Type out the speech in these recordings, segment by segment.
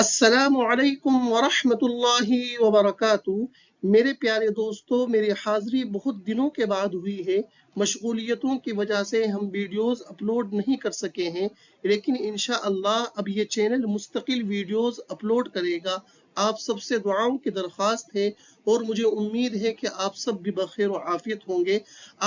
السلام علیکم ورحمۃ اللہ وبرکاتہ۔ میرے پیارے دوستو، میری حاضری بہت دنوں کے بعد ہوئی ہے۔ مشغولیتوں کی وجہ سے ہم ویڈیوز اپلوڈ نہیں کر سکے ہیں، لیکن انشاءاللہ اب یہ چینل مستقل ویڈیوز اپلوڈ کرے گا۔ آپ سب سے دعاؤں کی درخواست ہے اور مجھے امید ہے کہ آپ سب بھی بخیر و عافیت ہوں گے۔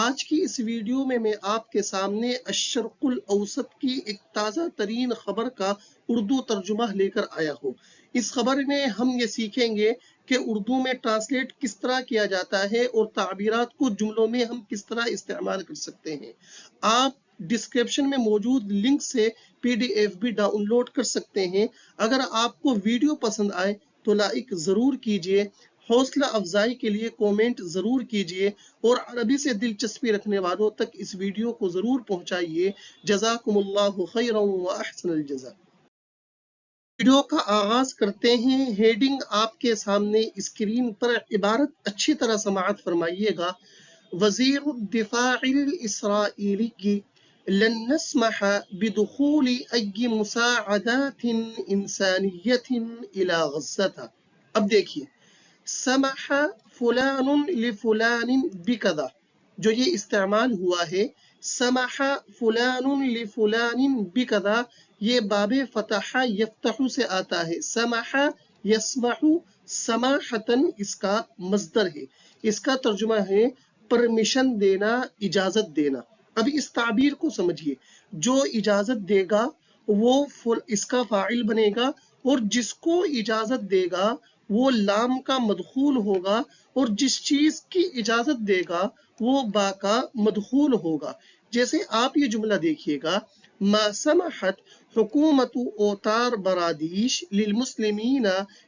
آج کی اس ویڈیو میں آپ کے سامنے الشرق الاوسط کی ایک تازہ ترین خبر کا اردو ترجمہ لے کر آیا ہوں۔ اس خبر میں ہم یہ سیکھیں گے کہ اردو میں ٹرانسلیٹ کس طرح کیا جاتا ہے اور تعبیرات کو جملوں میں ہم کس طرح استعمال کر سکتے ہیں۔ آپ ڈسکرپشن میں موجود لنک سے PDF بھی ڈاؤن لوڈ کر سکتے ہیں۔ اگر آپ کو ویڈیو پسند آئے تو لائک ضرور کیجئے، حوصلہ افزائی کے لیے کومنٹ ضرور کیجئے اور عربی سے دلچسپی رکھنے والوں تک اس ویڈیو کو ضرور پہنچائیے۔ جزاکم اللہ خیرا و احسن الجزاء۔ ویڈیو کا آغاز کرتے ہیں۔ ہیڈنگ آپ کے سامنے اسکرین پر عبارت اچھی طرح سماعت فرمائیے گا۔ وزیر الدفاع الاسرائیلی لن نسمح بدخول ای مساعدات انسانیت الى غزہ۔ اب دیکھیے، سمح فلان لفلان بکذا، جو یہ استعمال ہوا ہے سمح فلان لفلان بکذا، یہ باب فتح یفتح سے آتا ہے۔ سمح یسمح سماحتن اس کا مصدر ہے۔ اس کا ترجمہ ہے پرمیشن دینا، اجازت دینا۔ اب اس تعبیر کو سمجھیے، جو اجازت دے گا وہ اس کا فاعل بنے گا، اور جس کو اجازت دے گا وہ لام کا مدخول ہوگا، اور جس چیز کی اجازت دے گا وہ با کا مدخول ہوگا۔ جیسے آپ یہ جملہ دیکھیے گا، ما سمحت حکومت اوتار برادیش للمسلمین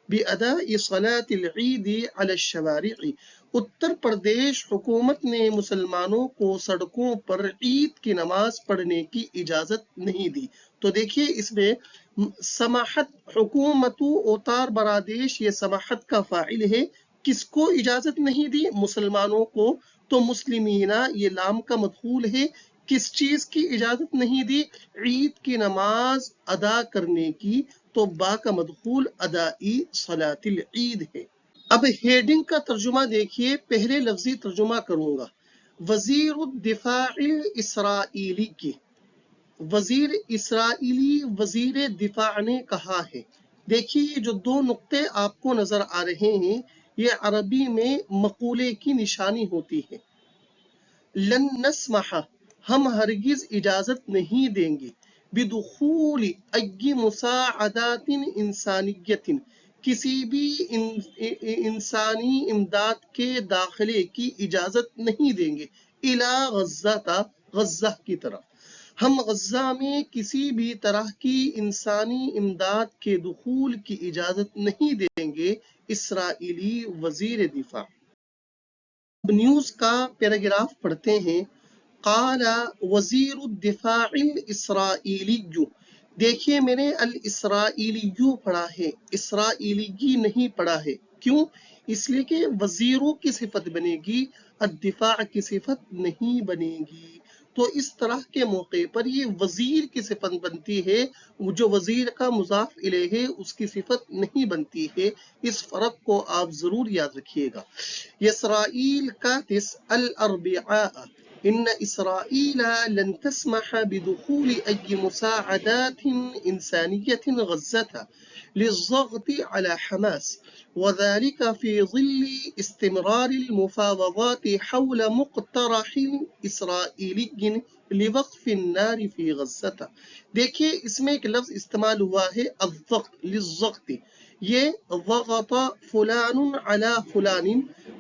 باداء صلاة العید علی الشوارع۔ اتر پردیش حکومت نے مسلمانوں کو سڑکوں پر عید کی نماز پڑھنے کی اجازت نہیں دی۔ تو دیکھیے اس میں سماحت حکومت اوتار برادیش، یہ سماحت کا فاعل ہے۔ کس کو اجازت نہیں دی؟ مسلمانوں کو۔ تو مسلمینہ یہ لام کا مدخول ہے۔ کس چیز کی اجازت نہیں دی؟ عید کی نماز ادا کرنے کی۔ تو با کا مدخول ادائی صلاۃ العید ہے۔ اب ہیڈنگ کا ترجمہ دیکھیے، پہلے لفظی ترجمہ کروں گا۔ وزیر الدفاع الاسرائیلی کی، وزیر اسرائیلی وزیر دفاع نے کہا ہے۔ دیکھیے یہ جو دو نقطے آپ کو نظر آ رہے ہیں، یہ عربی میں مقولے کی نشانی ہوتی ہے۔ لن نسمح، ہم ہرگز اجازت نہیں دیں گے، بدخول ای مساعدات انسانیت، کسی بھی انسانی امداد کے داخلے کی اجازت نہیں دیں گے، الی غزہ، غزہ کی طرف۔ ہم غزہ میں کسی بھی طرح کی انسانی امداد کے دخول کی اجازت نہیں دیں گے، اسرائیلی وزیر دفاع۔ نیوز کا پیراگراف پڑھتے ہیں۔ قال وزیر الدفاع الاسرائیلی، دیکھیے میں نے الاسرائیلیو پڑھا ہے، اسرائیلی نہیں پڑھا ہے۔ کیوں؟ اس لیے کہ وزیروں کی صفت بنے گی، الدفاع کی صفت نہیں بنے گی۔ تو اس طرح کے موقع پر یہ وزیر کی صفت بنتی ہے، جو وزیر کا مضاف الیہ ہے اس کی صفت نہیں بنتی ہے۔ اس فرق کو آپ ضرور یاد رکھیے گا۔ اسرائیل کا تس الاربعاء ان اسرائیل لن تسمح بدخول ای مساعدات انسانیت غزة للضغط على حماس، وذلك في ظل استمرار المفاوضات حول مقترح اسرائیلی لوقف النار في غزة۔ دیکھیے اس میں ایک لفظ استعمال ہوا ہے الضغط، للضغط، یہ ضغط فلان علی فلان،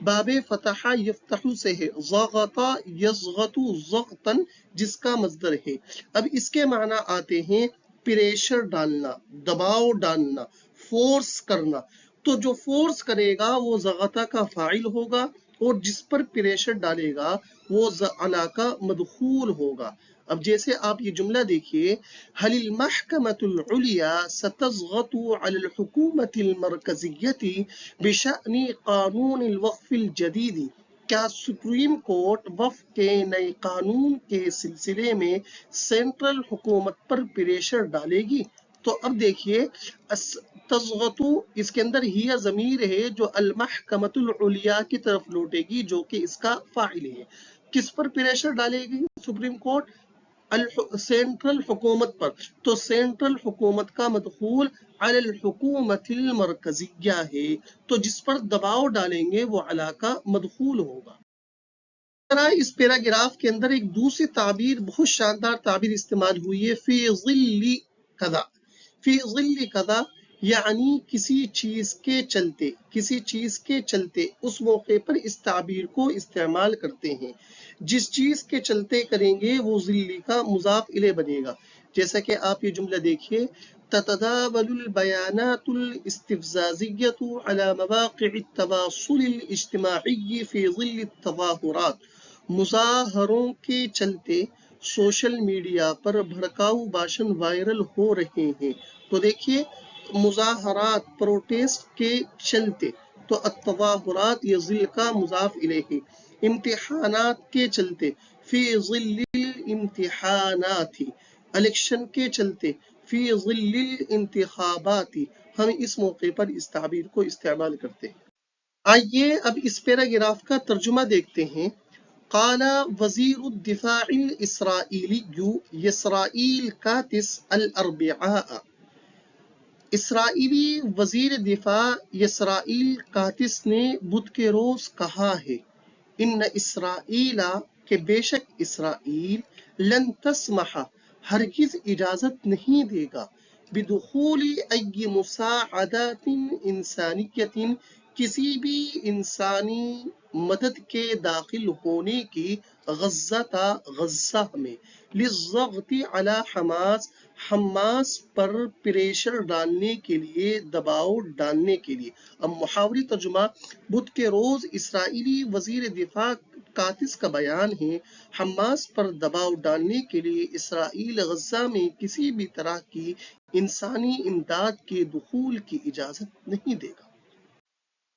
باب فتح یفتح سے ہے، ضغط یضغط ضغطا، جس کا مصدر ہے۔ اب اس کے معنی آتے ہیں پریشر ڈالنا، دباؤ ڈالنا، فورس کرنا۔ تو جو فورس کرے گا وہ ضغطہ کا فاعل ہوگا، اور جس پر پریشر ڈالے گا وہ علی کا مدخول ہوگا۔ اب جیسے آپ یہ جملہ دیکھیے، هل المحکمة العلیا ستضغط على الحکومة المرکزیة بشأن قانون الوقف الجدید، کیا سپریم کورٹ وقف کے نئے قانون کے سلسلے میں سینٹرل حکومت پر پریشر ڈالے گی؟ تو اب دیکھیے تضغط اس کے اندر ہی ضمیر ہے جو المحکمۃ العلیاء کی طرف لوٹے گی جو کہ اس کا فاعل ہے. کس پر پریشر ڈالے گی سپریم کورٹ؟ سینٹرل حکومت پر. تو سینٹرل حکومت کا مدخول علی الحکومت المرکزیہ ہے، تو جس پر دباؤ ڈالیں گے وہ علی کا مدخول ہوگا. اس پیراگراف کے اندر ایک دوسری تعبیر، بہت شاندار تعبیر استعمال ہوئی ہے، فی ظل کذا. فی ظل کذا یعنی کسی چیز کے چلتے، کسی چیز کے چلتے اس موقع پر اس تعبیر کو استعمال کرتے ہیں. جس چیز کے چلتے کریں گے وہ ظل کا مضاف الیہ بنے گا. جیسا کہ آپ یہ جملہ دیکھیے، تتداول البيانات الاستفزازية على مواقع التواصل الاجتماعي في ظل التظاهرات. مظاہروں کے چلتے سوشل میڈیا پر بھڑکاؤ بھاشن وائرل ہو رہے ہیں. تو دیکھیے مظاہرات، پروٹیسٹ کے چلتے، تو التظاہرات یہ ظل کا مضاف الیہ. امتحانات کے چلتے، فی ظل الامتحانات. الیکشن کے چلتے، فی ظل الانتخابات. ہم اس موقع پر اس تعبیر کو استعمال کرتے ہیں. آئیے اب اس پیراگراف کا ترجمہ دیکھتے ہیں. قال وزیر الدفاع الاسرائیلی یسرائیل کاتس الاربعاء. اسرائیلی وزیر دفاع یسرائیل کاتس نے بدھ کے روز کہا ہے، ان اسرائیل کہ بے شک اسرائیل لن تسمح ہرگز اجازت نہیں دے گا بدخول ای مساعدات انسانیت کسی بھی انسانی مدد کے داخل ہونے کی غزہ میں للضغط علی حماس حماس پر پریشر ڈالنے کے لیے، دباؤ ڈالنے کے لیے. اب محاوری ترجمہ. بدھ کے روز اسرائیلی وزیر دفاع کاتس کا بیان ہے، حماس پر دباؤ ڈالنے کے لیے اسرائیل غزہ میں کسی بھی طرح کی انسانی امداد کے دخول کی اجازت نہیں دے گا.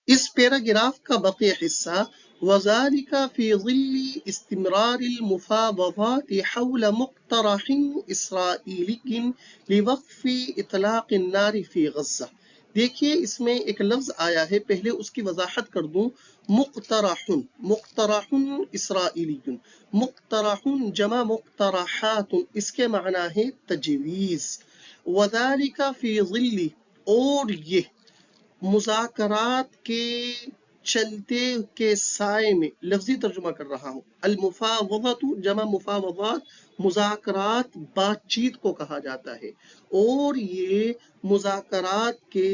اس پیراگراف کا بقیہ حصہ وَذَلِكَ فِي ظِلِّ اسْتِمْرَارِ الْمُفَاوَضَاتِ حَوْلَ مُقْتَرَحٍ إِسْرَائِيلِيٍّ لِوَقْفِ إِطْلَاقِ النَّارِ فِي غزہ. دیکھیے اس میں ایک لفظ آیا ہے، پہلے اس کی وضاحت کر دوں. مقترحن، مقترحن اسرائیلی، مقترحن جمع مقترحات، اس کے معنی ہے تجویز. وَذَلِكَ فِي ظِلِّ اور یہ مذاکرات کے چلتے کے سائے میں، لفظی ترجمہ کر رہا ہوں. المفاوضات جمع مفاوضات، مذاکرات بات چیت کو کہا جاتا ہے، اور یہ مذاکرات کے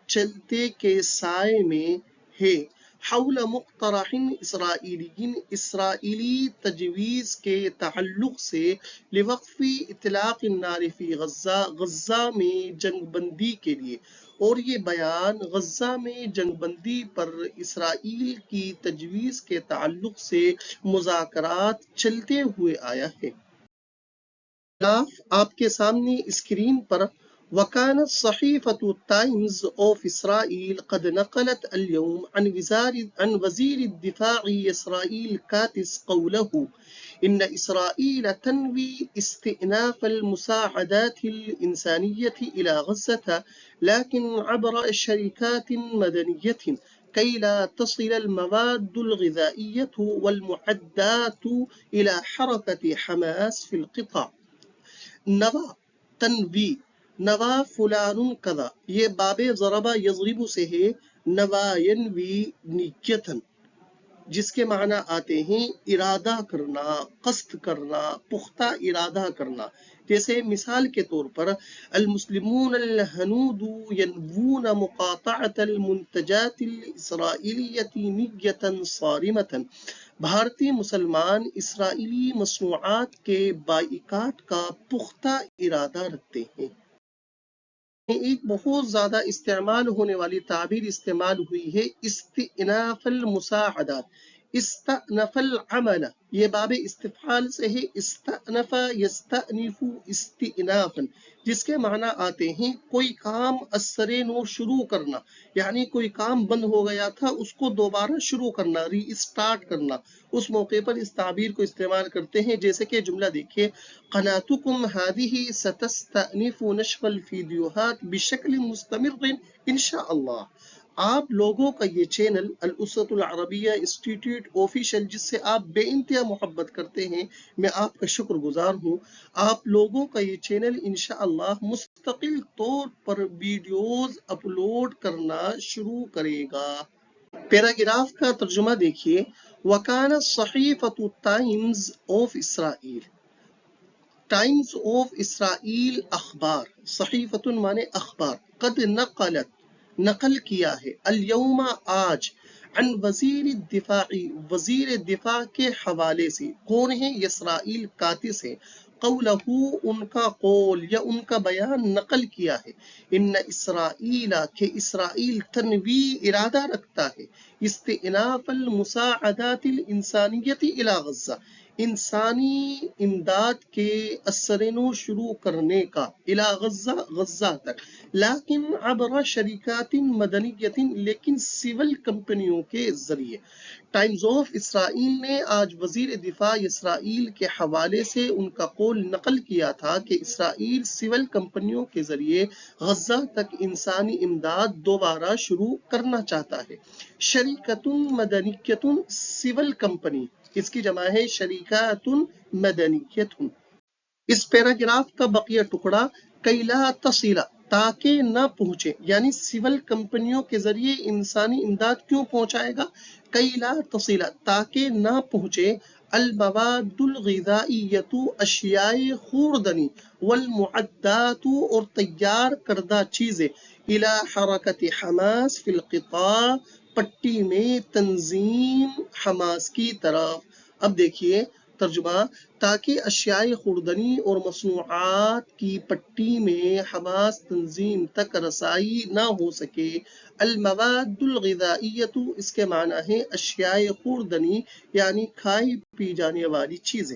چلتے کے سائے میں ہے. حول مقترح اسرائیلی، اسرائیلی تجویز کے تعلق سے لوقف اطلاق النار فی غزہ، غزہ میں جنگ بندی کے لیے. اور یہ بیان غزہ میں جنگ بندی پر اسرائیل کی تجویز کے تعلق سے مذاکرات چلتے ہوئے آیا ہے. آپ کے سامنے اسکرین پر وكانت صحيفة تايمز اوف اسرائيل قد نقلت اليوم عن وزير الدفاع اسرائيل كاتس قوله ان اسرائيل تنوي استئناف المساعدات الانسانية الى غزة لكن عبر شركات مدنية كي لا تصل المواد الغذائية والمعدات الى حركة حماس في القطاع. نوا تنوی، نوا فلان کذا، یہ باب ضربہ یضرب سے ہے، نوا ینوی نیتن، جس کے معنی آتے ہیں ارادہ کرنا، قصد کرنا، پختہ ارادہ کرنا. جیسے مثال کے طور پر المسلمون الہنود ینوون مقاطعة المنتجات الاسرائیلیة نیتا صارمة. بھارتی مسلمان اسرائیلی مصنوعات کے بائیکاٹ کا پختہ ارادہ رکھتے ہیں. ایک بہت زیادہ استعمال ہونے والی تعبیر استعمال ہوئی ہے استئناف المساعدات. استأنف العمل، یہ باب استفعال سے ہے، استأنف یستأنف استئنافا، جس کے معنی آتے ہیں کوئی کام اثر نو شروع کرنا، یعنی کوئی کام بند ہو گیا تھا اس کو دوبارہ شروع کرنا، ری اسٹارٹ کرنا، اس موقع پر اس تعبیر کو استعمال کرتے ہیں. جیسے کہ جملہ دیکھیے، قناتکم هذه ستستأنف نشر الفیدیوہات بشکل مستمر انشاءاللہ. آپ لوگوں کا یہ چینل الاسرۃ العربیہ انسٹیٹیوٹ آفیشیل، جس سے آپ بے انتہا محبت کرتے ہیں، میں آپ کا شکر گزار ہوں. آپ لوگوں کا یہ چینل انشاءاللہ مستقل طور پر ویڈیوز اپلوڈ کرنا شروع کرے گا. پیراگراف کا ترجمہ دیکھیے. وَكَانَ صَحِيفَةُ Times of Israel, Times of Israel اخبار، صحیفتن مانے اخبار، قد نقلت نقل کیا ہے، الیوم آج، عن وزیر الدفاع وزیر دفاع کے حوالے سے، کون ہے؟ اسرائیل کاتس ہے، قولہ ان کا قول یا ان کا بیان نقل کیا ہے، ان اسرائیل کہ اسرائیل تنوی ارادہ رکھتا ہے، استئناف المساعدات الانسانیت الی غزہ، انسانی امداد کے اثرنو شروع کرنے کا، الی غزہ، غزہ تک، لیکن عبر شریکات مدنیت، لیکن سول کمپنیوں کے ذریعے. ٹائمز آف اسرائیل نے آج وزیر دفاع اسرائیل کے حوالے سے ان کا قول نقل کیا تھا کہ اسرائیل سول کمپنیوں کے ذریعے غزہ تک انسانی امداد دوبارہ شروع کرنا چاہتا ہے. شریکت مدنیت، سول کمپنی، اس کی جمع ہے شریکات مدنیت. اس پیراگراف کا بقیہ ٹکڑا، کئی لا تصل، تاکہ نہ پہنچے، یعنی سول کمپنیوں کے ذریعے انسانی امداد کیوں پہنچائے گا؟ کئی لا تصل، تاکہ نہ پہنچے، المواد الغذائیت، اشیاء خوردنی، والمعدات، اور تیار کردہ چیزیں، الی حرکت حماس فی القطاع، پٹی میں تنظیم حماس کی طرف. اب دیکھیے ترجمہ، تاکہ اشیاء خوردنی اور مصنوعات کی پٹی میں حماس تنظیم تک رسائی نہ ہو سکے. المواد الغذائیت، اس کے معنی ہے اشیاء خوردنی، یعنی کھائی پی جانے والی چیزیں.